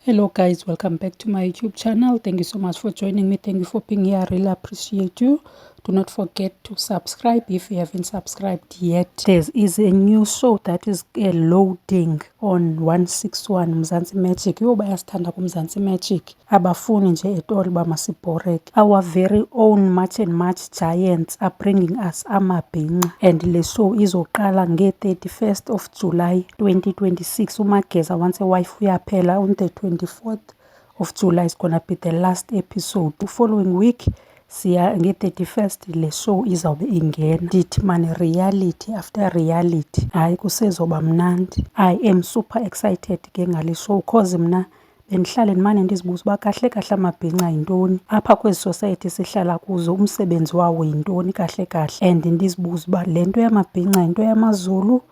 Hello guys, welcome back to my YouTube channel. Thank you so much for joining me. Thank you for being here. I really appreciate you. Do not forget to subscribe if you haven't subscribed yet. There is a new show that is loading on 161 Mzansi Magic. Yo bayasithanda kuMzansi Magic. Abafuni nje at all bamasibhoreke. Our very own March and March giants are bringing us amabhinqa, and le show izoqala nge-31st of July 2026. Umageza once a wife uyaphela on the 24th of July is gonna be the last episode. The following week siya nge-31st le show izawube ingena. Ndithi mani reality after reality. Hayi kusezoba mnandi. I am super excited ke ngale show cause mna bendihlale ndimane ndizibuza uba kahle kahle amabhinqa yintoni, apha kwezi society sihlala kuzo umsebenzi wawo yintoni kahle kahle, and ndizibuza uba le nto yamabhinqa yinto yamaZulu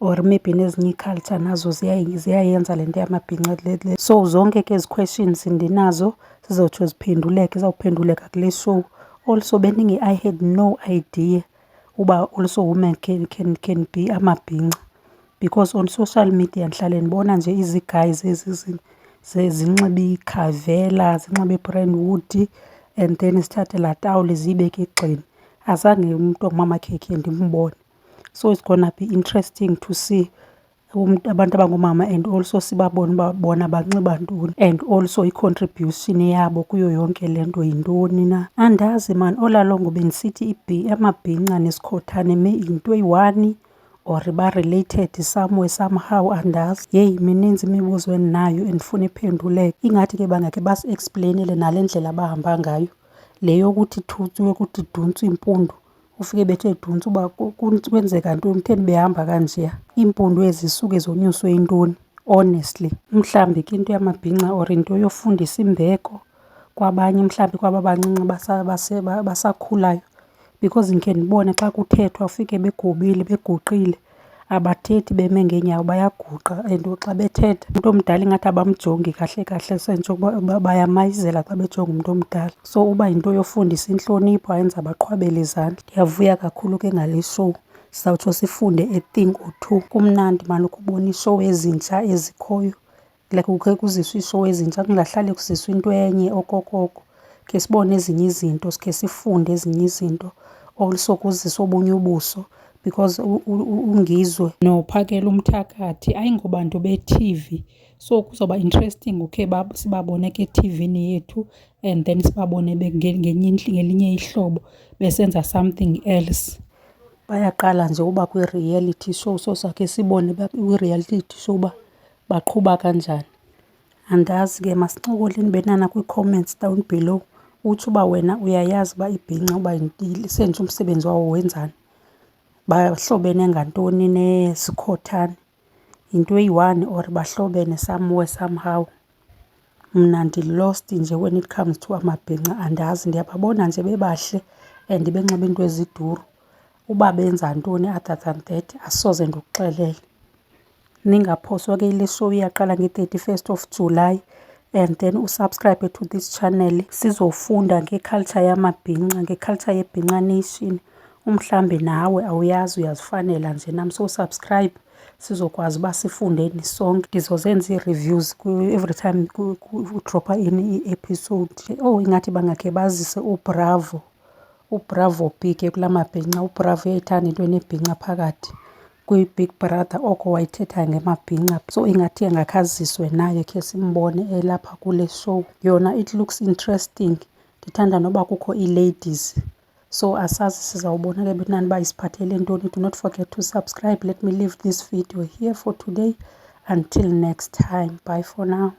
or maybe nezinye iculture nazo ziyayenza le nto yamabhinqa. So zonke ke ezi questions ndinazo zizotsho ziphenduleke, izawuphenduleka kule show. Also I had no idea uba also women can be amabhinqa, because on social media ndihlale ndibona nje izi-guys zinxibe ikhavela, zinxibe i-brentwood and then zithathe laa tawuli ziyibeke egxeni. Azange umntu ongumama khekhe ndimbone. So it's gonna be interesting to see abantu abangoomama and also sibabone uba bona banxiba ntoni, and also i-contribution yabo kuyo yonke le nto yintoni na. Andazi man, all along bendisithi amabhinqa nesikhothane yinto eyi-one or ba-related somewhere somehow, andazi. Yeyi mininzi imibuzo endinayo endifuna iphenduleke. Ingathi ke bangakhe basi-explainele nale ndlela bahamba ngayo, le yokuthi yokuthi duntswe impundu, ufike bethe duntswe uba kwenzeka ntoni, kutheni behamba kanjeya, iimpundu ezi zisuke zonyuswe yintoni. Honestly mhlawumbi ke into yamabhinqa or into yofundisa imbeko kwabanye, mhlawumbi kwaba bancinci basakhulayo, because ndikhe ndibone xa kuthethwa ufike begobile beguqile, abathethi beme ngeenyawo bayaguqa, and xa bethetha umntu omdala ingathi abamjongi kahle kahle sentsho ukuba bayamayizela xa bejonga umntu omdala. So uba yinto yofundisa intlonipho ayenza baqhwabele izandla. Ndiyavuya kakhulu ke ngale show, sizawutsho sifunde a thing or two. Kumnandi mani ukubona iishow ezintsha ezikhoyo, like kukhe kuziswe iishow ezintsha, kungahlali kuziswa into enye okokoko. Khe sibone ezinye izinto, sikhe sifunde ezinye izinto. Also kuziswe obunye ubuso, because ungizwe nophakela umthakathi ayingobantu be-TV. So kuzawuba interesting ukhe sibabone ke eTV-ni yethu, and then sibabone ngelinye ihlobo besenza something else. Bayaqala nje uba kwi-reality show, so sakhe sibone kwi-reality show uba baqhuba kanjani. Andazi ke, masincokoleni benana kwi-comments down below utsho uba wena uyayazi uba ibhinqa uba senje umsebenzi wawo wenzani, bahlobene ngantoni nesikhothane, yinto eyi-one or bahlobene somewhere somehow. Mna ndi-lost nje when it comes to amabhinqa, andazi. Ndiyababona nje bebahle and benxibe iinto eziduru, uba benza ntoni other than that asoze ndikuxelele. Ningaphoswa ke ile show iyaqala nge-31st of July, and then usubscribe to this channel sizofunda ngeculture yamabhinqa, ngeculture yeBhinqa Nation. Umhlambi nawe awuyazi, uyazifanela nje nam, so subscribe sizokwazi uba sifundeni sonke. Ndizozenza ii-reviews every time udropha i-episode. Oh ingathi bangakhe bazise uBravo B ke kula mabhinqa. uBravo uyayithanda into enebhinqa phakathi, kwi-Big Brother oko wayethetha ngamabhinqa. So ingathi angakhaziswe naye khe simbone elapha kule show. Yona it looks interesting, ndithanda noba kukho ii-ladies. So asazi sizawubona ke benani uba isiphathele ntoni. Do not forget to subscribe. Let me leave this video here for today. Until next time, bye for now.